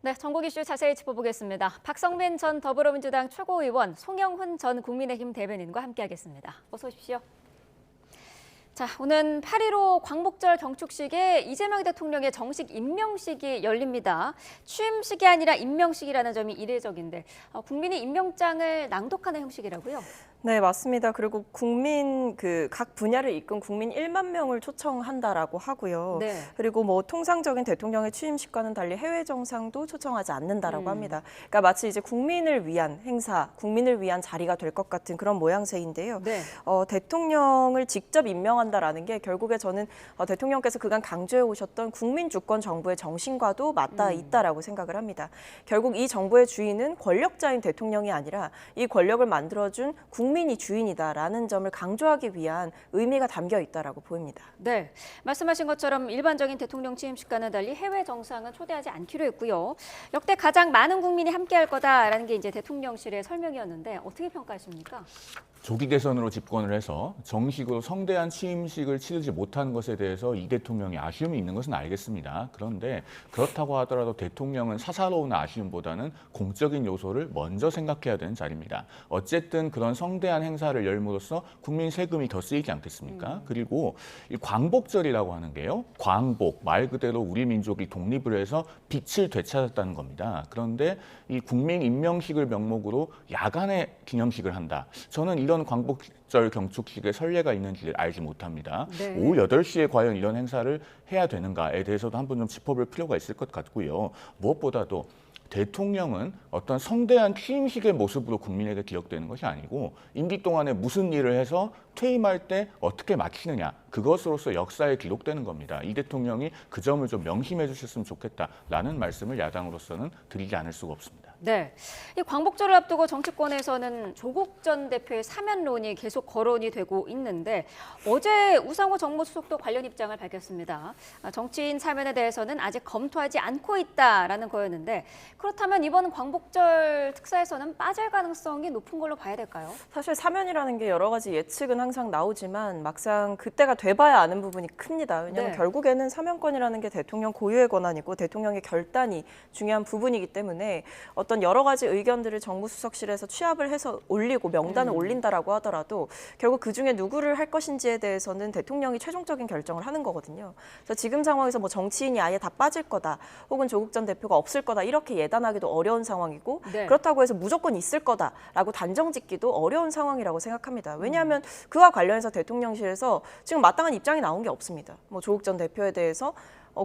네, 전국 이슈 자세히 짚어보겠습니다. 박성민 전 더불어민주당 최고위원, 송영훈 전 국민의힘 대변인과 함께하겠습니다. 어서 오십시오. 자, 오는 8.15 광복절 경축식에 이재명 대통령의 정식 임명식이 열립니다. 취임식이 아니라 임명식이라는 점이 이례적인데 국민이 임명장을 낭독하는 형식이라고요? 네, 맞습니다. 그리고 각 분야를 이끈 국민 1만 명을 초청한다라고 하고요. 네. 그리고 뭐 통상적인 대통령의 취임식과는 달리 해외 정상도 초청하지 않는다라고 합니다. 그러니까 마치 이제 국민을 위한 행사, 국민을 위한 자리가 될 것 같은 그런 모양새인데요. 네. 대통령을 직접 임명한다라는 게 결국에 저는 대통령께서 그간 강조해 오셨던 국민 주권 정부의 정신과도 맞닿아 있다라고 생각을 합니다. 결국 이 정부의 주인은 권력자인 대통령이 아니라 이 권력을 만들어준 국민이 주인이다라는 점을 강조하기 위한 의미가 담겨 있다라고 보입니다. 네, 말씀하신 것처럼 일반적인 대통령 취임식과는 달리 해외 정상은 초대하지 않기로 했고요. 역대 가장 많은 국민이 함께할 거다라는 게 이제 대통령실의 설명이었는데 어떻게 평가하십니까? 조기 대선으로 집권을 해서 정식으로 성대한 취임식을 치르지 못한 것에 대해서 이 대통령이 아쉬움이 있는 것은 알겠습니다. 그런데 그렇다고 하더라도 대통령은 사사로운 아쉬움보다는 공적인 요소를 먼저 생각해야 되는 자리입니다. 어쨌든 그런 성대한 행사를 열므로써 국민 세금이 더 쓰이지 않겠습니까? 그리고 이 광복절이라고 하는 게요. 광복, 말 그대로 우리 민족이 독립을 해서 빛을 되찾았다는 겁니다. 그런데 이 국민 임명식을 명목으로 야간에 기념식을 한다. 저는 이런 광복절 경축식에 선례가 있는지 알지 못합니다. 네. 오후 8시에 과연 이런 행사를 해야 되는가에 대해서도 한번 좀 짚어볼 필요가 있을 것 같고요. 무엇보다도 대통령은 어떤 성대한 취임식의 모습으로 국민에게 기억되는 것이 아니고 임기 동안에 무슨 일을 해서 퇴임할 때 어떻게 마치느냐 그것으로서 역사에 기록되는 겁니다. 이 대통령이 그 점을 좀 명심해 주셨으면 좋겠다라는 말씀을 야당으로서는 드리지 않을 수가 없습니다. 네, 이 광복절을 앞두고 정치권에서는 조국 전 대표의 사면론이 계속 거론이 되고 있는데 어제 우상호 정무수석도 관련 입장을 밝혔습니다. 정치인 사면에 대해서는 아직 검토하지 않고 있다라는 거였는데 그렇다면 이번 광복절 특사에서는 빠질 가능성이 높은 걸로 봐야 될까요? 사실 사면이라는 게 여러 가지 예측은 항상 나오지만 막상 그때가 돼봐야 아는 부분이 큽니다. 왜냐하면 네. 결국에는 사면권이라는 게 대통령 고유의 권한이고 대통령의 결단이 중요한 부분이기 때문에 어떤 여러 가지 의견들을 정무수석실에서 취합을 해서 올리고 명단을 올린다라고 하더라도 결국 그중에 누구를 할 것인지에 대해서는 대통령이 최종적인 결정을 하는 거거든요. 그래서 지금 상황에서 뭐 정치인이 아예 다 빠질 거다 혹은 조국 전 대표가 없을 거다 이렇게 예단하기도 어려운 상황이고 네. 그렇다고 해서 무조건 있을 거다라고 단정짓기도 어려운 상황이라고 생각합니다. 왜냐하면 그와 관련해서 대통령실에서 지금 마땅한 입장이 나온 게 없습니다. 뭐 조국 전 대표에 대해서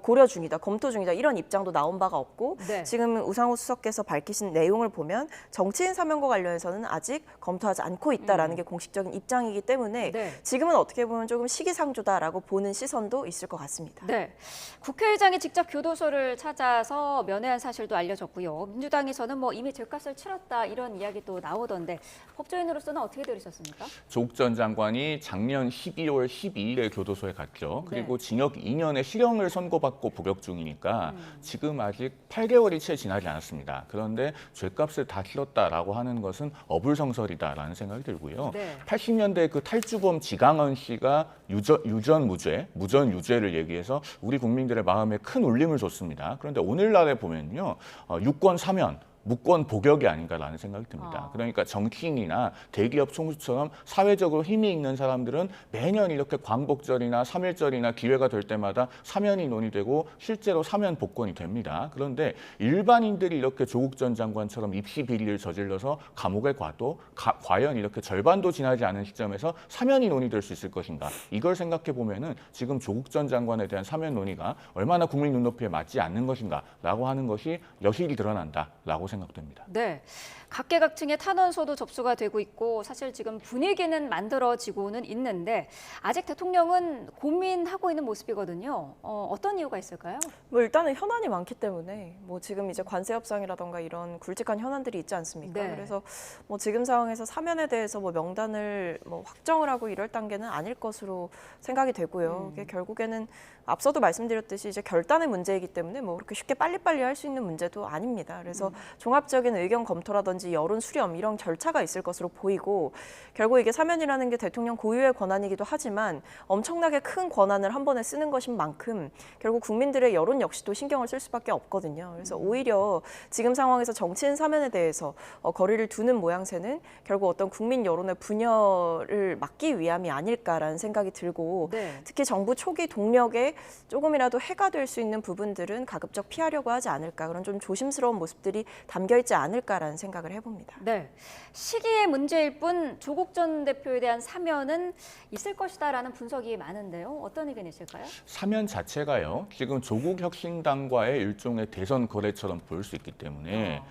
고려 중이다, 검토 중이다 이런 입장도 나온 바가 없고 네. 지금 우상호 수석께서 밝히신 내용을 보면 정치인 사면과 관련해서는 아직 검토하지 않고 있다라는 게 공식적인 입장이기 때문에 네. 지금은 어떻게 보면 조금 시기상조다라고 보는 시선도 있을 것 같습니다. 네, 국회의장이 직접 교도소를 찾아서 면회한 사실도 알려졌고요. 민주당에서는 뭐 이미 죗값을 치렀다 이런 이야기도 나오던데 법조인으로서는 어떻게 들으셨습니까? 조국 전 장관이 작년 12월 12일에 교도소에 갔죠. 그리고 징역 2년의 실형을 선고받고 복역 중이니까 지금 아직 8개월이 채 지나지 않았습니다. 그런데 죗값을 다 치렀다라고 하는 것은 어불성설이다라는 생각이 들고요. 네. 80년대 그 탈주범 지강원 씨가 유전 무죄를 얘기해서 우리 국민들의 마음에 큰 울림을 줬습니다. 그런데 오늘날에 보면요, 유권 사면 무권 복역이 아닌가라는 생각이 듭니다. 그러니까 정치인이나 대기업 총수처럼 사회적으로 힘이 있는 사람들은 매년 이렇게 광복절이나 3.1절이나 기회가 될 때마다 사면이 논의되고 실제로 사면 복권이 됩니다. 그런데 일반인들이 이렇게 조국 전 장관처럼 입시 비리를 저질러서 감옥에 가도 과연 이렇게 절반도 지나지 않은 시점에서 사면이 논의될 수 있을 것인가? 이걸 생각해 보면은 지금 조국 전 장관에 대한 사면 논의가 얼마나 국민 눈높이에 맞지 않는 것인가라고 하는 것이 여실히 드러난다라고 생각됩니다. 네, 각계각층의 탄원서도 접수가 되고 있고 사실 지금 분위기는 만들어지고는 있는데 아직 대통령은 고민하고 있는 모습이거든요. 어떤 이유가 있을까요? 뭐 일단은 현안이 많기 때문에 뭐 지금 이제 관세 협상이라던가 이런 굵직한 현안들이 있지 않습니까? 네. 그래서 뭐 지금 상황에서 사면에 대해서 뭐 명단을 뭐 확정을 하고 이럴 단계는 아닐 것으로 생각이 되고요. 이게 결국에는 앞서도 말씀드렸듯이 이제 결단의 문제이기 때문에 뭐 그렇게 쉽게 빨리빨리 할 수 있는 문제도 아닙니다. 그래서 종합적인 의견 검토라든지 여론 수렴 이런 절차가 있을 것으로 보이고 결국 이게 사면이라는 게 대통령 고유의 권한이기도 하지만 엄청나게 큰 권한을 한 번에 쓰는 것인 만큼 결국 국민들의 여론 역시도 신경을 쓸 수밖에 없거든요. 그래서 오히려 지금 상황에서 정치인 사면에 대해서 거리를 두는 모양새는 결국 어떤 국민 여론의 분열을 막기 위함이 아닐까라는 생각이 들고 네. 특히 정부 초기 동력에 조금이라도 해가 될 수 있는 부분들은 가급적 피하려고 하지 않을까 그런 좀 조심스러운 모습들이 담겨 있지 않을까라는 생각을 해봅니다. 네. 시기의 문제일 뿐 조국 전 대표에 대한 사면은 있을 것이다라는 분석이 많은데요. 어떤 의견이실까요? 사면 자체가요. 지금 조국 혁신당과의 일종의 대선 거래처럼 보일 수 있기 때문에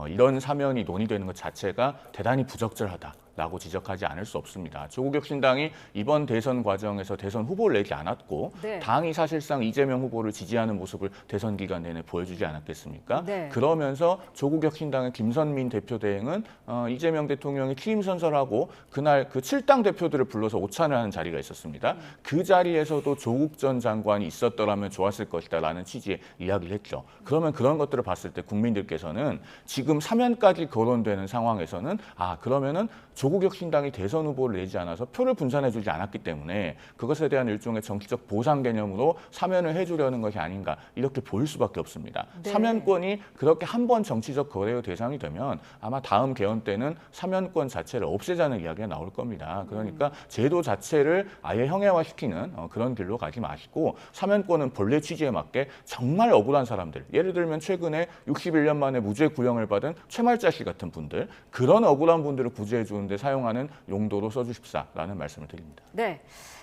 이런 사면이 논의되는 것 자체가 대단히 부적절하다라고 지적하지 않을 수 없습니다. 조국 혁신당이 이번 대선 과정에서 대선 후보를 내지 않았고 네. 당이 사실상 이재명 후보를 지지하는 모습을 대선 기간 내내 보여주지 않았겠습니까? 네. 그러면서 조국 혁신당의 김선민 대표 대행은 이재명 대통령이 취임 선서하고 그날 그 7당 대표들을 불러서 오찬을 하는 자리가 있었습니다. 그 자리에서도 조국 전 장관이 있었더라면 좋았을 것이다라는 취지의 이야기를 했죠. 그러면 그런 것들을 봤을 때 국민들께서는 지금 사면까지 거론되는 상황에서는 그러면은 조국 혁신당이 대선 후보를 내지 않아서 표를 분산해주지 않았기 때문에 그것에 대한 일종의 정치적 보상 개념으로 사면을 해주려는 것이 아닌가 이렇게 보일 수밖에 없습니다. 네. 사면권이 그렇게 한 번 정치적 거래의 대상이 되면 아마 다음 개헌 때는 사면권 자체를 없애자는 이야기가 나올 겁니다. 그러니까 제도 자체를 아예 형해화시키는 그런 길로 가지 마시고 사면권은 본래 취지에 맞게 정말 억울한 사람들, 예를 들면 최근에 61년 만에 무죄 구형을 받은 최말자 씨 같은 분들, 그런 억울한 분들을 구제해 주는데 사용하는 용도로 써주십사라는 말씀을 드립니다. 네.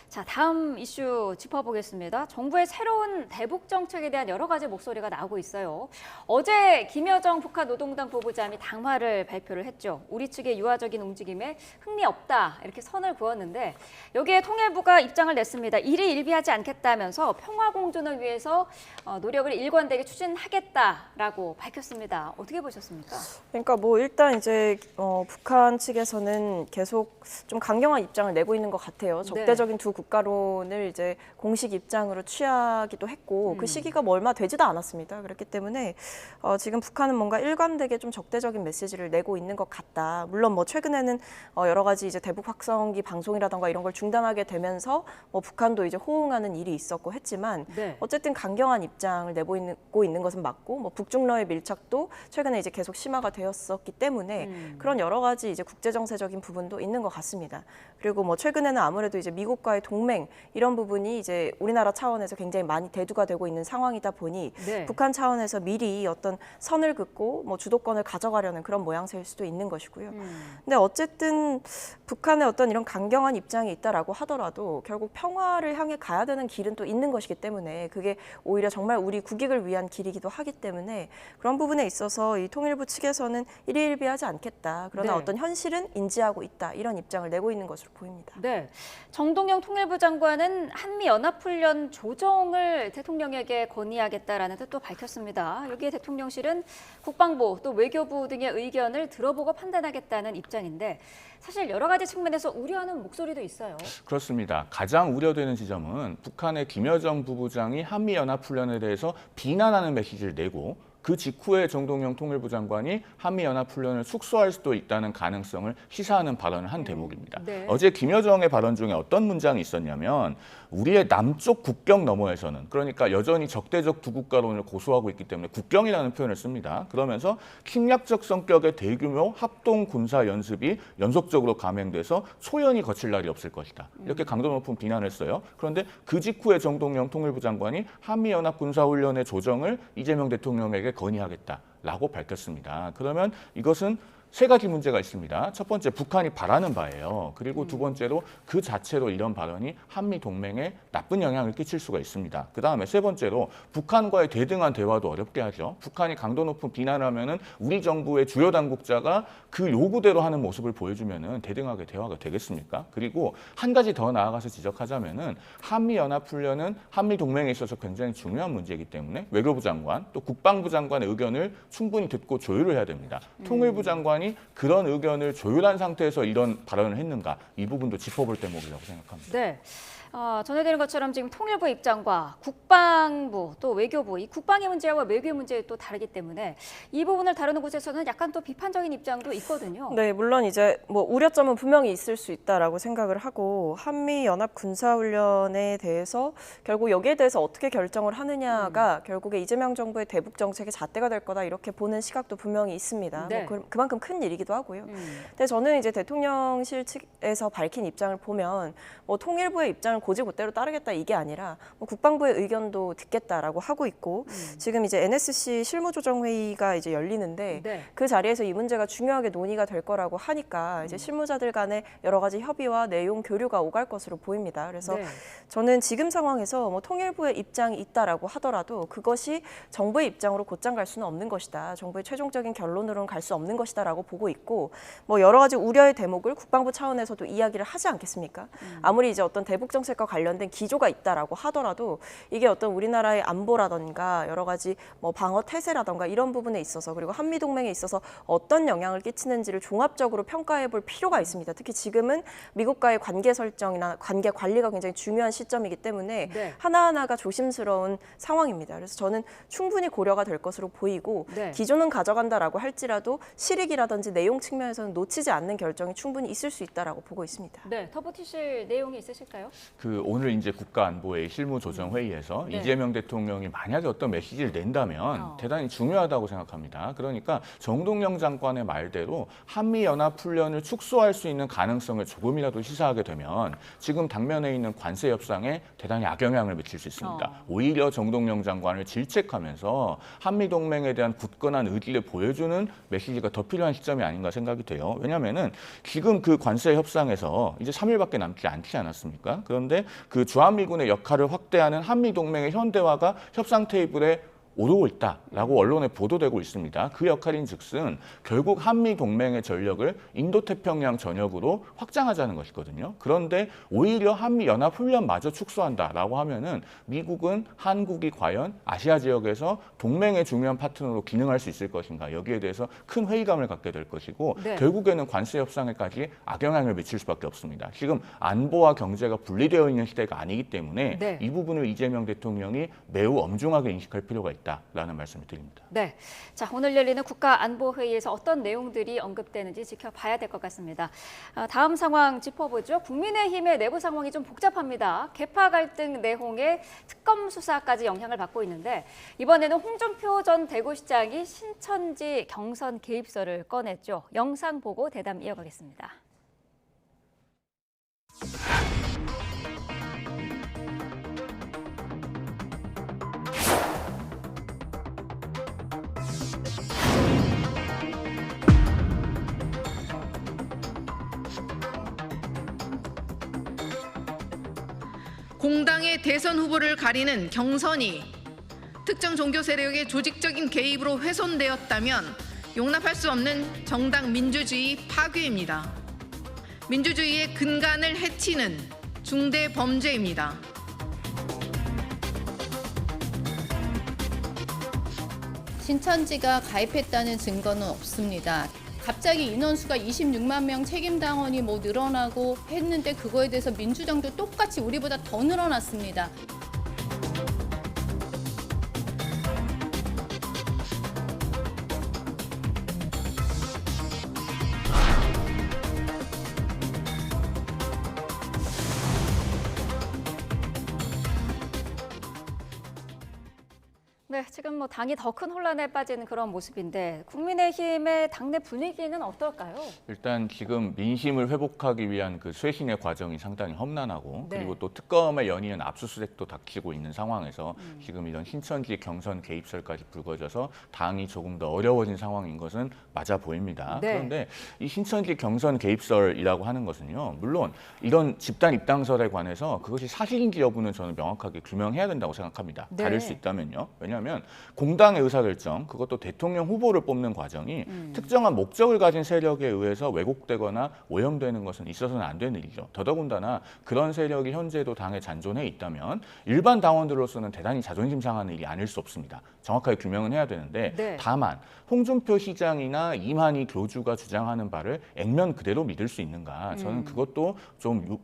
자, 다음 이슈 짚어보겠습니다. 정부의 새로운 대북 정책에 대한 여러 가지 목소리가 나오고 있어요. 어제 김여정 북한 노동당 보부장이 당화를 발표를 했죠. 우리 측의 유화적인 움직임에 흥미 없다 이렇게 선을 그었는데 여기에 통일부가 입장을 냈습니다. 일희일비하지 않겠다면서 평화 공존을 위해서 노력을 일관되게 추진하겠다라고 밝혔습니다. 어떻게 보셨습니까? 그러니까 뭐 일단 이제 북한 측에서는 계속 좀 강경한 입장을 내고 있는 것 같아요. 적대적인 두 국가론을 이제 공식 입장으로 취하기도 했고 그 시기가 뭐 얼마 되지도 않았습니다. 그렇기 때문에 지금 북한은 뭔가 일관되게 좀 적대적인 메시지를 내고 있는 것 같다. 물론 뭐 최근에는 여러 가지 이제 대북 확성기 방송이라던가 이런 걸 중단하게 되면서 뭐 북한도 이제 호응하는 일이 있었고 했지만 네. 어쨌든 강경한 입장을 내고 있는 것은 맞고 뭐 북중러의 밀착도 최근에 이제 계속 심화가 되었었기 때문에 그런 여러 가지 이제 국제 정세적인 부분도 있는 것 같습니다. 그리고 뭐 최근에는 아무래도 이제 미국과의 동맹 이런 부분이 이제 우리나라 차원에서 굉장히 많이 대두가 되고 있는 상황이다 보니 네. 북한 차원에서 미리 어떤 선을 긋고 뭐 주도권을 가져가려는 그런 모양새일 수도 있는 것이고요. 근데 어쨌든 북한의 어떤 이런 강경한 입장이 있다라고 하더라도 결국 평화를 향해 가야 되는 길은 또 있는 것이기 때문에 그게 오히려 정말 우리 국익을 위한 길이기도 하기 때문에 그런 부분에 있어서 이 통일부 측에서는 일희일비하지 않겠다. 그러나 네. 어떤 현실은 인지하고 있다. 이런 입장을 내고 있는 것으로 보입니다. 네, 정동영 통일부 장관은 한미연합훈련 조정을 대통령에게 건의하겠다라는 뜻도 밝혔습니다. 여기에 대통령실은 국방부 또 외교부 등의 의견을 들어보고 판단하겠다는 입장인데 사실 여러 가지 측면에서 우려하는 목소리도 있어요. 그렇습니다. 가장 우려되는 지점은 북한의 김여정 부부장이 한미연합훈련에 대해서 비난하는 메시지를 내고 그 직후에 정동영 통일부 장관이 한미연합훈련을 축소할 수도 있다는 가능성을 시사하는 발언을 한 대목입니다. 네. 어제 김여정의 발언 중에 어떤 문장이 있었냐면 우리의 남쪽 국경 너머에서는 그러니까 여전히 적대적 두 국가론을 고수하고 있기 때문에 국경이라는 표현을 씁니다. 그러면서 침략적 성격의 대규모 합동 군사 연습이 연속적으로 감행돼서 소연이 거칠 날이 없을 것이다. 이렇게 강도 높은 비난을 했어요. 그런데 그 직후에 정동영 통일부 장관이 한미연합 군사훈련의 조정을 이재명 대통령에게 건의하겠다라고 밝혔습니다. 그러면 이것은 세 가지 문제가 있습니다. 첫 번째, 북한이 바라는 바예요. 그리고 두 번째로 그 자체로 이런 발언이 한미 동맹에 나쁜 영향을 끼칠 수가 있습니다. 그 다음에 세 번째로 북한과의 대등한 대화도 어렵게 하죠. 북한이 강도 높은 비난을 하면은 우리 정부의 주요 당국자가 그 요구대로 하는 모습을 보여주면은 대등하게 대화가 되겠습니까? 그리고 한 가지 더 나아가서 지적하자면은 한미연합훈련은 한미 동맹에 있어서 굉장히 중요한 문제이기 때문에 외교부 장관 또 국방부 장관의 의견을 충분히 듣고 조율을 해야 됩니다. 통일부 장관이 그런 의견을 조율한 상태에서 이런 발언을 했는가 이 부분도 짚어볼 대목이라고 생각합니다. 네. 전해드린 것처럼 지금 통일부 입장과 국방부 또 외교부, 이 국방의 문제와 외교의 문제 또 다르기 때문에 이 부분을 다루는 곳에서는 약간 또 비판적인 입장도 있거든요. 네, 물론 이제 뭐 우려점은 분명히 있을 수 있다라고 생각을 하고 한미 연합 군사훈련에 대해서 결국 여기에 대해서 어떻게 결정을 하느냐가 결국에 이재명 정부의 대북 정책의 잣대가 될 거다 이렇게 보는 시각도 분명히 있습니다. 네. 뭐 그만큼 큰 일이기도 하고요. 근데 저는 이제 대통령실 측에서 밝힌 입장을 보면 뭐 통일부의 입장을 고지고대로 따르겠다 이게 아니라 뭐 국방부의 의견도 듣겠다라고 하고 있고 지금 이제 NSC 실무조정회의가 이제 열리는데 네. 그 자리에서 이 문제가 중요하게 논의가 될 거라고 하니까 이제 실무자들 간의 여러 가지 협의와 내용 교류가 오갈 것으로 보입니다. 그래서 네. 저는 지금 상황에서 뭐 통일부의 입장이 있다라고 하더라도 그것이 정부의 입장으로 곧장 갈 수는 없는 것이다. 정부의 최종적인 결론으로는 갈 수 없는 것이다라고 보고 있고 뭐 여러 가지 우려의 대목을 국방부 차원에서도 이야기를 하지 않겠습니까? 아무리 이제 어떤 대북 정책과 관련된 기조가 있다라고 하더라도 이게 어떤 우리나라의 안보라던가 여러 가지 뭐 방어 태세라던가 이런 부분에 있어서 그리고 한미 동맹에 있어서 어떤 영향을 끼치는지를 종합적으로 평가해 볼 필요가 있습니다. 특히 지금은 미국과의 관계 설정이나 관계 관리가 굉장히 중요한 시점이기 때문에 네. 하나하나가 조심스러운 상황입니다. 그래서 저는 충분히 고려가 될 것으로 보이고 네. 기조는 가져간다라고 할지라도 실익이라든지 내용 측면에서는 놓치지 않는 결정이 충분히 있을 수 있다라고 보고 있습니다. 네, 덧붙이실 내용이 있으실까요? 오늘 이제 국가안보의 실무조정회의에서 네. 이재명 대통령이 만약에 어떤 메시지를 낸다면 대단히 중요하다고 생각합니다. 그러니까 정동영 장관의 말대로 한미연합훈련을 축소할 수 있는 가능성을 조금이라도 시사하게 되면 지금 당면에 있는 관세 협상에 대단히 악영향을 미칠 수 있습니다. 오히려 정동영 장관을 질책하면서 한미동맹에 대한 굳건한 의지를 보여주는 메시지가 더 필요한 시점이 아닌가 생각이 돼요. 왜냐하면은 지금 그 관세 협상에서 이제 3일밖에 남지 않지 않았습니까? 그런데 그 주한미군의 역할을 확대하는 한미동맹의 현대화가 협상 테이블에 오르고 있다라고 언론에 보도되고 있습니다. 그 역할인즉슨 결국 한미 동맹의 전력을 인도태평양 전역으로 확장하자는 것이거든요. 그런데 오히려 한미 연합 훈련마저 축소한다라고 하면은 미국은 한국이 과연 아시아 지역에서 동맹의 중요한 파트너로 기능할 수 있을 것인가 여기에 대해서 큰 회의감을 갖게 될 것이고 네. 결국에는 관세 협상에까지 악영향을 미칠 수밖에 없습니다. 지금 안보와 경제가 분리되어 있는 시대가 아니기 때문에 네. 이 부분을 이재명 대통령이 매우 엄중하게 인식할 필요가 있다라는 말씀을 드립니다. 네, 자 오늘 열리는 국가안보회의에서 어떤 내용들이 언급되는지 지켜봐야 될 것 같습니다. 다음 상황 짚어보죠. 국민의힘의 내부 상황이 좀 복잡합니다. 계파 갈등 내홍에 특검 수사까지 영향을 받고 있는데 이번에는 홍준표 전 대구시장이 신천지 경선 개입설을 꺼냈죠. 영상 보고 대담 이어가겠습니다. 공당의 대선 후보를 가리는 경선이 특정 종교 세력의 조직적인 개입으로 훼손되었다면 용납할 수 없는 정당 민주주의 파괴입니다. 민주주의의 근간을 해치는 중대 범죄입니다. 신천지가 가입했다는 증거는 없습니다. 갑자기 인원수가 26만 명 책임당원이 늘어나고 했는데 그거에 대해서 민주당도 똑같이 우리보다 더 늘어났습니다. 네, 지금 당이 더 큰 혼란에 빠지는 그런 모습인데 국민의힘의 당내 분위기는 어떨까요? 일단 지금 민심을 회복하기 위한 그 쇄신의 과정이 상당히 험난하고 네. 그리고 또 특검에 연이은 압수수색도 닥치고 있는 상황에서 지금 이런 신천지 경선 개입설까지 불거져서 당이 조금 더 어려워진 상황인 것은 맞아 보입니다. 네. 그런데 이 신천지 경선 개입설이라고 하는 것은요. 물론 이런 집단 입당설에 관해서 그것이 사실인지 여부는 저는 명확하게 규명해야 된다고 생각합니다. 네. 다를 수 있다면요. 왜냐하면 뭐냐면 공당의 의사결정, 그것도 대통령 후보를 뽑는 과정이 특정한 목적을 가진 세력에 의해서 왜곡되거나 오염되는 것은 있어서는 안 되는 일이죠. 더더군다나 그런 세력이 현재도 당에 잔존해 있다면 일반 당원들로서는 대단히 자존심 상하는 일이 아닐 수 없습니다. 정확하게 규명은 해야 되는데 네. 다만 홍준표 시장이나 이만희 교주가 주장하는 바를 액면 그대로 믿을 수 있는가? 저는 그것도 좀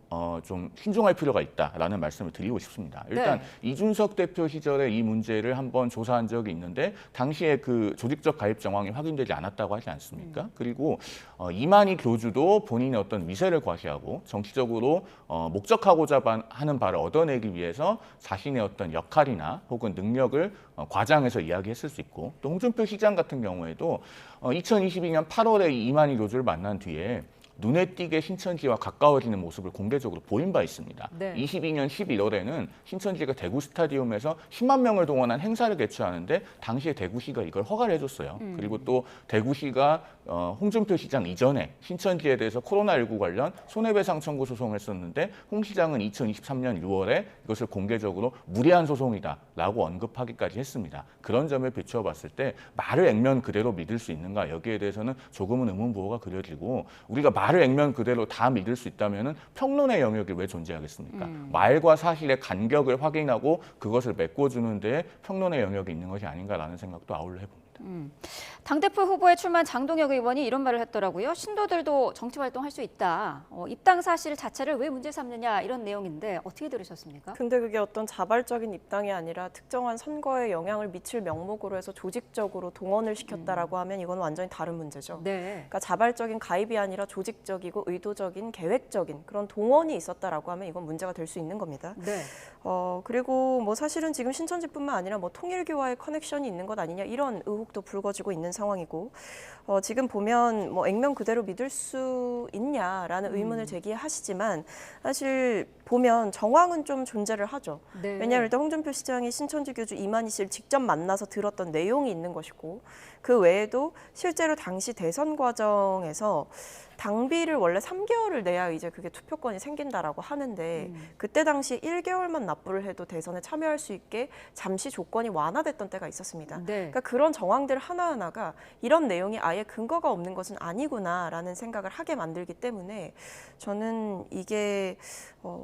신중할 필요가 있다라는 말씀을 드리고 싶습니다. 일단 네. 이준석 대표 시절에 이 문제를 한번 조사한 적이 있는데 당시에 그 조직적 가입 정황이 확인되지 않았다고 하지 않습니까? 그리고 이만희 교주도 본인의 어떤 위세를 과시하고 정치적으로 목적하고자 하는 바를 얻어내기 위해서 자신의 어떤 역할이나 혹은 능력을 과장해서 이야기했을 수 있고 또 홍준표 시장 같은 경우에도 2022년 8월에 이만희 교주를 만난 뒤에 눈에 띄게 신천지와 가까워지는 모습을 공개적으로 보인 바 있습니다. 네. 22년 11월에는 신천지가 대구 스타디움에서 10만 명을 동원한 행사를 개최하는데 당시에 대구시가 이걸 허가를 해줬어요. 그리고 또 대구시가 홍준표 시장 이전에 신천지에 대해서 코로나19 관련 손해배상 청구 소송을 했었는데 홍 시장은 2023년 6월에 이것을 공개적으로 무리한 소송이다라고 언급하기까지 했습니다. 그런 점을 비추어 봤을 때 말을 액면 그대로 믿을 수 있는가 여기에 대해서는 조금은 의문부호가 그려지고 우리가 말을 액면 그대로 다 믿을 수 있다면 평론의 영역이 왜 존재하겠습니까? 말과 사실의 간격을 확인하고 그것을 메꿔주는 데 평론의 영역이 있는 것이 아닌가라는 생각도 아울러 해봅니다. 당대표 후보에 출마한 장동혁 의원이 이런 말을 했더라고요. 신도들도 정치 활동할 수 있다. 입당 사실 자체를 왜 문제 삼느냐 이런 내용인데 어떻게 들으셨습니까? 근데 그게 어떤 자발적인 입당이 아니라 특정한 선거에 영향을 미칠 명목으로 해서 조직적으로 동원을 시켰다라고 하면 이건 완전히 다른 문제죠. 네. 그러니까 자발적인 가입이 아니라 조직적이고 의도적인 계획적인 그런 동원이 있었다라고 하면 이건 문제가 될 수 있는 겁니다. 네. 그리고 뭐 사실은 지금 신천지뿐만 아니라 뭐 통일교와의 커넥션이 있는 것 아니냐 이런 의혹도 불거지고 있는 상황이고 지금 보면 뭐 액면 그대로 믿을 수 있냐라는 의문을 제기하시지만 사실 보면 정황은 좀 존재를 하죠. 네. 왜냐하면 일단 홍준표 시장이 신천지 교주 이만희 씨를 직접 만나서 들었던 내용이 있는 것이고 그 외에도 실제로 당시 대선 과정에서 당비를 원래 3개월을 내야 이제 그게 투표권이 생긴다라고 하는데 그때 당시 1개월만 납부를 해도 대선에 참여할 수 있게 잠시 조건이 완화됐던 때가 있었습니다. 네. 그러니까 그런 정황들 하나하나가 이런 내용이 아예 근거가 없는 것은 아니구나라는 생각을 하게 만들기 때문에 저는 이게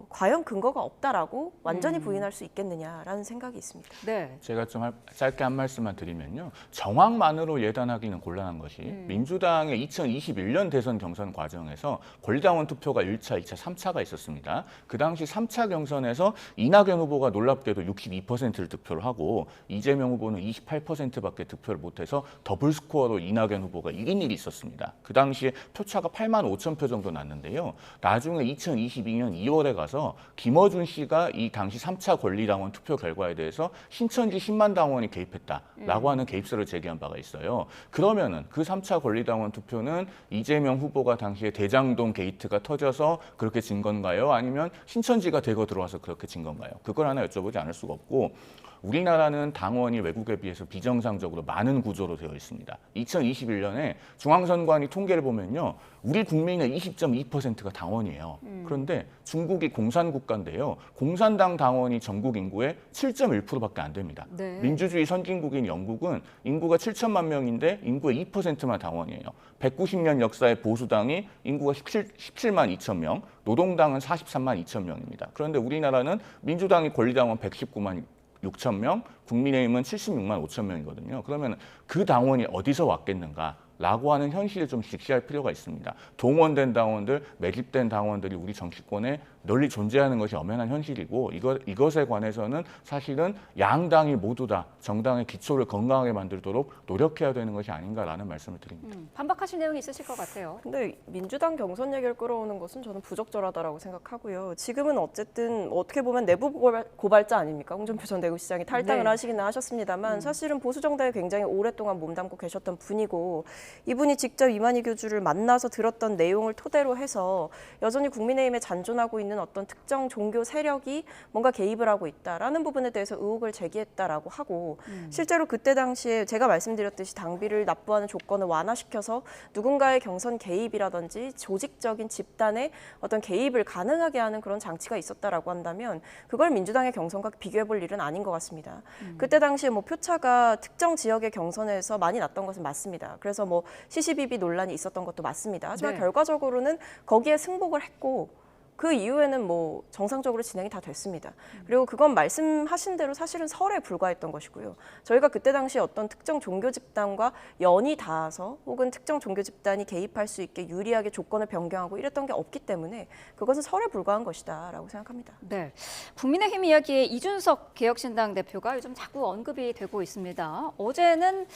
과연 근거가 없다라고 완전히 부인할 수 있겠느냐라는 생각이 있습니다. 네. 제가 좀 짧게 한 말씀만 드리면요. 정황만으로 예단하기는 곤란한 것이 민주당의 2021년 대선 경선 과정에서 권리당원 투표가 1차, 2차, 3차가 있었습니다. 그 당시 3차 경선에서 이낙연 후보가 놀랍게도 62%를 득표를 하고 이재명 후보는 28%밖에 득표를 못해서 더블 스코어로 이낙연 후보가 이긴 일이 있었습니다. 그 당시에 표차가 8만 5천 표 정도 났는데요. 나중에 2022년 2월에 가서 김어준 씨가 이 당시 3차 권리당원 투표 결과에 대해서 신천지 10만 당원이 개입했다라고 하는 개입서를 제기한 바가 있어요. 그러면은 그 3차 권리당원 투표는 이재명 후보가 당시에 대장동 게이트가 터져서 그렇게 진 건가요? 아니면 신천지가 대거 들어와서 그렇게 진 건가요? 그걸 하나 여쭤보지 않을 수가 없고 우리나라는 당원이 외국에 비해서 비정상적으로 많은 구조로 되어 있습니다. 2021년에 중앙선관위 통계를 보면요. 우리 국민의 20.2%가 당원이에요. 그런데 중국이 공산국가인데요. 공산당 당원이 전국 인구의 7.1%밖에 안 됩니다. 네. 민주주의 선진국인 영국은 인구가 7천만 명인데 인구의 2%만 당원이에요. 190년 역사의 보수당이 인구가 17만 2천 명, 노동당은 43만 2천 명입니다. 그런데 우리나라는 민주당이 권리당원 119만 6천 명, 국민의힘은 76만 5천 명이거든요. 그러면 그 당원이 어디서 왔겠는가라고 하는 현실을 좀 직시할 필요가 있습니다. 동원된 당원들, 매집된 당원들이 우리 정치권에 널리 존재하는 것이 엄연한 현실이고 이것에 관해서는 사실은 양당이 모두 다 정당의 기초를 건강하게 만들도록 노력해야 되는 것이 아닌가라는 말씀을 드립니다. 반박하실 내용이 있으실 것 같아요. 근데 민주당 경선 얘기를 끌어오는 것은 저는 부적절하다라고 생각하고요. 지금은 어쨌든 어떻게 보면 내부 고발자 아닙니까? 홍준표 전 대구시장이 탈당을 네. 하시기는 하셨습니다만 사실은 보수 정당에 굉장히 오랫동안 몸담고 계셨던 분이고 이분이 직접 이만희 교주를 만나서 들었던 내용을 토대로 해서 여전히 국민의힘에 잔존하고 있는 또는 어떤 특정 종교 세력이 뭔가 개입을 하고 있다라는 부분에 대해서 의혹을 제기했다라고 하고 실제로 그때 당시에 제가 말씀드렸듯이 당비를 납부하는 조건을 완화시켜서 누군가의 경선 개입이라든지 조직적인 집단의 어떤 개입을 가능하게 하는 그런 장치가 있었다라고 한다면 그걸 민주당의 경선과 비교해 볼 일은 아닌 것 같습니다. 그때 당시에 뭐 표차가 특정 지역의 경선에서 많이 났던 것은 맞습니다. 그래서 뭐 시시비비 논란이 있었던 것도 맞습니다. 하지만 네. 결과적으로는 거기에 승복을 했고 그 이후에는 뭐 정상적으로 진행이 다 됐습니다. 그리고 그건 말씀하신 대로 사실은 설에 불과했던 것이고요. 저희가 그때 당시에 어떤 특정 종교 집단과 연이 닿아서 혹은 특정 종교 집단이 개입할 수 있게 유리하게 조건을 변경하고 이랬던 게 없기 때문에 그것은 설에 불과한 것이다라고 생각합니다. 네, 국민의힘 이야기에 이준석 개혁신당 대표가 요즘 자꾸 언급이 되고 있습니다. 어제는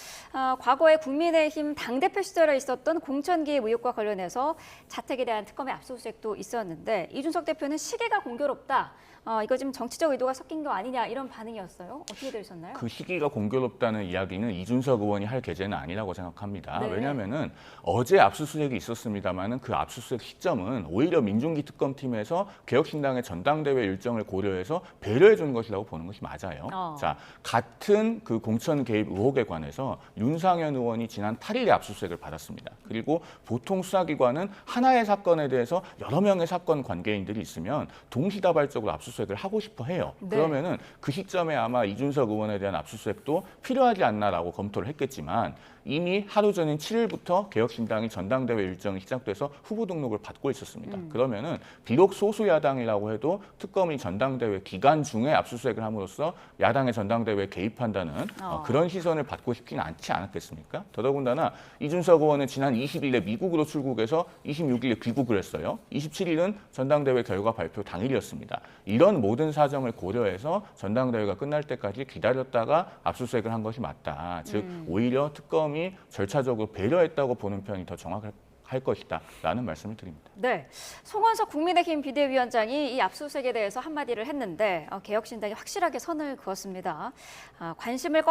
과거에 국민의힘 당대표 시절에 있었던 공천개입 의혹과 관련해서 자택에 대한 특검의 압수수색도 있었는데 이준석 대표는 시기가 공교롭다. 이거 지금 정치적 의도가 섞인 거 아니냐 이런 반응이었어요. 어떻게 들으셨나요? 그 시기가 공교롭다는 이야기는 이준석 의원이 할 계제는 아니라고 생각합니다. 네. 왜냐하면은 어제 압수수색이 있었습니다만은 그 압수수색 시점은 오히려 민중기 특검팀에서 개혁신당의 전당대회 일정을 고려해서 배려해 준 것이라고 보는 것이 맞아요. 자, 같은 그 공천 개입 의혹에 관해서 윤상현 의원이 지난 8일에 압수수색을 받았습니다. 그리고 보통 수사기관은 하나의 사건에 대해서 여러 명의 사건 관계인들이 있으면 동시다발적으로 압수수색을 하고 싶어 해요. 네. 그러면은 그 시점에 아마 이준석 의원에 대한 압수수색도 필요하지 않나라고 검토를 했겠지만 이미 하루 전인 7일부터 개혁신당이 전당대회 일정이 시작돼서 후보 등록을 받고 있었습니다. 그러면은 비록 소수 야당이라고 해도 특검이 전당대회 기간 중에 압수수색을 함으로써 야당의 전당대회에 개입한다는 그런 시선을 받고 싶지는 않지 않았겠습니까? 더더군다나 이준석 의원은 지난 20일에 미국으로 출국해서 26일에 귀국을 했어요. 27일은 전당대회 결과 발표 당일이었습니다. 이런 모든 사정을 고려해서 전당대회가 끝날 때까지 기다렸다가 압수수색을 한 것이 맞다. 즉 오히려 특검이 절차적으로 배려했다고 보는 편이 더 정확할 것이다라는 말씀을 드립니다. 네, 송원석 국민의힘 비대위원장이 이 압수수색에 대해서 한마디를 했는데 개혁신당이 확실하게 선을 그었습니다. 관심을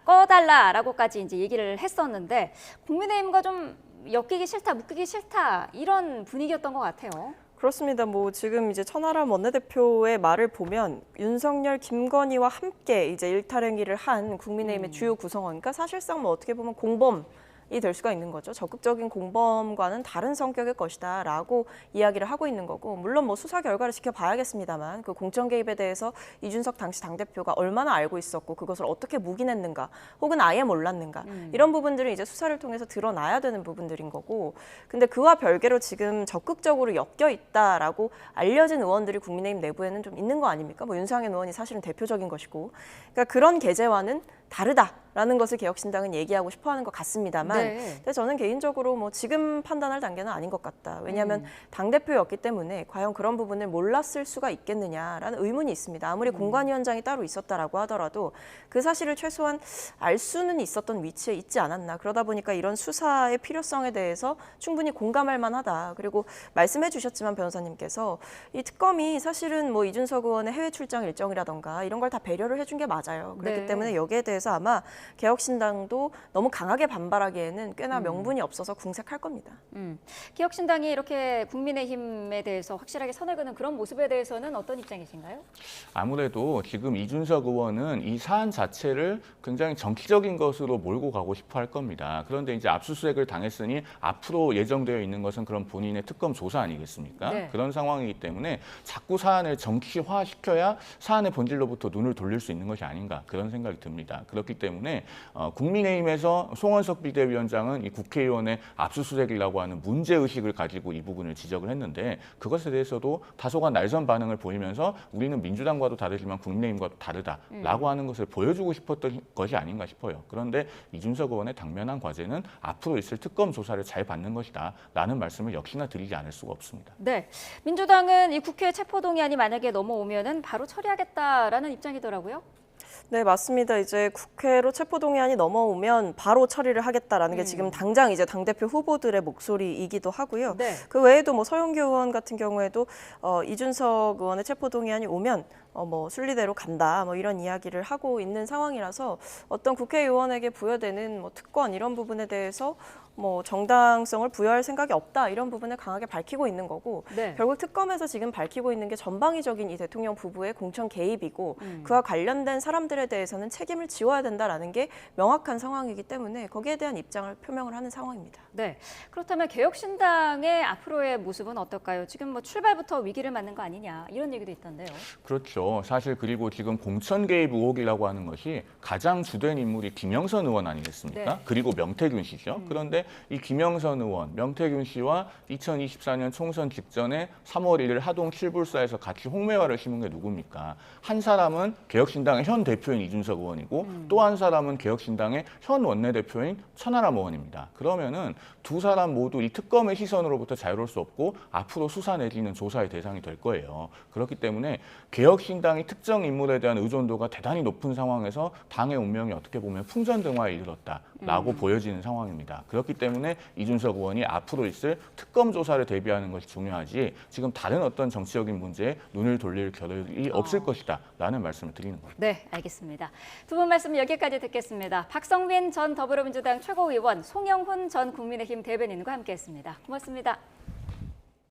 꺼달라라고까지 이제 얘기를 했었는데 국민의힘과 좀 엮이기 싫다, 묶이기 싫다 이런 분위기였던 것 같아요. 그렇습니다. 뭐 지금 이제 천하람 원내대표의 말을 보면 윤석열, 김건희와 함께 이제 일탈행위를 한 국민의힘의 주요 구성원, 그러니까 사실상 뭐 어떻게 보면 공범이 될 수가 있는 거죠. 적극적인 공범과는 다른 성격의 것이다라고 이야기를 하고 있는 거고, 물론 뭐 수사 결과를 지켜봐야겠습니다만 그 공천 개입에 대해서 이준석 당시 당대표가 얼마나 알고 있었고 그것을 어떻게 묵인했는가 혹은 아예 몰랐는가 이런 부분들은 이제 수사를 통해서 드러나야 되는 부분들인 거고, 근데 그와 별개로 지금 적극적으로 엮여 있다라고 알려진 의원들이 국민의힘 내부에는 좀 있는 거 아닙니까? 뭐 윤상현 의원이 사실은 대표적인 것이고, 그러니까 그런 계제와는 다르다라는 것을 개혁신당은 얘기하고 싶어하는 것 같습니다만, 네. 근데 저는 개인적으로 뭐 지금 판단할 단계는 아닌 것 같다. 왜냐하면 당대표였기 때문에 과연 그런 부분을 몰랐을 수가 있겠느냐라는 의문이 있습니다. 아무리 공관위원장이 따로 있었다라고 하더라도 그 사실을 최소한 알 수는 있었던 위치에 있지 않았나. 그러다 보니까 이런 수사의 필요성에 대해서 충분히 공감할 만하다. 그리고 말씀해 주셨지만 변호사님께서 이 특검이 사실은 뭐 이준석 의원의 해외 출장 일정이라던가 이런 걸 다 배려를 해준 게 맞아요. 그렇기 네. 때문에 여기에 대해서 아마 개혁신당도 너무 강하게 반발하기에는 꽤나 명분이 없어서 궁색할 겁니다. 개혁신당이 이렇게 국민의힘에 대해서 확실하게 선을 그는 그런 모습에 대해서는 어떤 입장이신가요? 아무래도 지금 이준석 의원은 이 사안 자체를 굉장히 정치적인 것으로 몰고 가고 싶어 할 겁니다. 그런데 이제 압수수색을 당했으니 앞으로 예정되어 있는 것은 그런 본인의 특검 조사 아니겠습니까? 네. 그런 상황이기 때문에 자꾸 사안을 정치화시켜야 사안의 본질로부터 눈을 돌릴 수 있는 것이 아닌가 그런 생각이 듭니다. 그렇기 때문에 국민의힘에서 송원석 비대위원장은 이 국회의원의 압수수색이라고 하는 문제의식을 가지고 이 부분을 지적을 했는데, 그것에 대해서도 다소간 날선 반응을 보이면서 우리는 민주당과도 다르지만 국민의힘과도 다르다라고 하는 것을 보여주고 싶었던 것이 아닌가 싶어요. 그런데 이준석 의원의 당면한 과제는 앞으로 있을 특검 조사를 잘 받는 것이다라는 말씀을 역시나 드리지 않을 수가 없습니다. 네, 민주당은 이 국회 체포동의안이 만약에 넘어오면은 바로 처리하겠다라는 입장이더라고요. 네, 맞습니다. 이제 국회로 체포동의안이 넘어오면 바로 처리를 하겠다라는 게 지금 당장 이제 당대표 후보들의 목소리이기도 하고요. 네. 그 외에도 뭐 서영교 의원 같은 경우에도 이준석 의원의 체포동의안이 오면 뭐 순리대로 간다 뭐 이런 이야기를 하고 있는 상황이라서 어떤 국회의원에게 부여되는 뭐 특권 이런 부분에 대해서 뭐 정당성을 부여할 생각이 없다 이런 부분을 강하게 밝히고 있는 거고 네. 결국 특검에서 지금 밝히고 있는 게 전방위적인 이 대통령 부부의 공천 개입이고 그와 관련된 사람들에 대해서는 책임을 지워야 된다라는 게 명확한 상황이기 때문에 거기에 대한 입장을 표명을 하는 상황입니다. 네. 그렇다면 개혁신당의 앞으로의 모습은 어떨까요? 지금 뭐 출발부터 위기를 맞는 거 아니냐 이런 얘기도 있던데요. 그렇죠. 사실 그리고 지금 공천 개입 의혹이라고 하는 것이 가장 주된 인물이 김영선 의원 아니겠습니까? 네. 그리고 명태균 씨죠. 그런데 이 김영선 의원, 명태균 씨와 2024년 총선 직전에 3월 1일 하동 킬불사에서 같이 홍매화를 심은 게 누굽니까? 한 사람은 개혁신당의 현 대표인 이준석 의원이고 또 한 사람은 개혁신당의 현 원내대표인 천하람 의원입니다. 그러면은 두 사람 모두 이 특검의 시선으로부터 자유로울 수 없고 앞으로 수사 내지는 조사의 대상이 될 거예요. 그렇기 때문에 개혁신당이 특정 인물에 대한 의존도가 대단히 높은 상황에서 당의 운명이 어떻게 보면 풍전등화에 이르렀다라고 보여지는 상황입니다. 그렇기 때문에 이준석 의원이 앞으로 있을 특검 조사를 대비하는 것이 중요하지 지금 다른 어떤 정치적인 문제에 눈을 돌릴 겨를이 없을 것이다라는 말씀을 드리는 겁니다. 네, 알겠습니다. 두 분 말씀 여기까지 듣겠습니다. 박성민 전 더불어민주당 최고위원, 송영훈 전 국민의힘 대변인과 함께했습니다. 고맙습니다.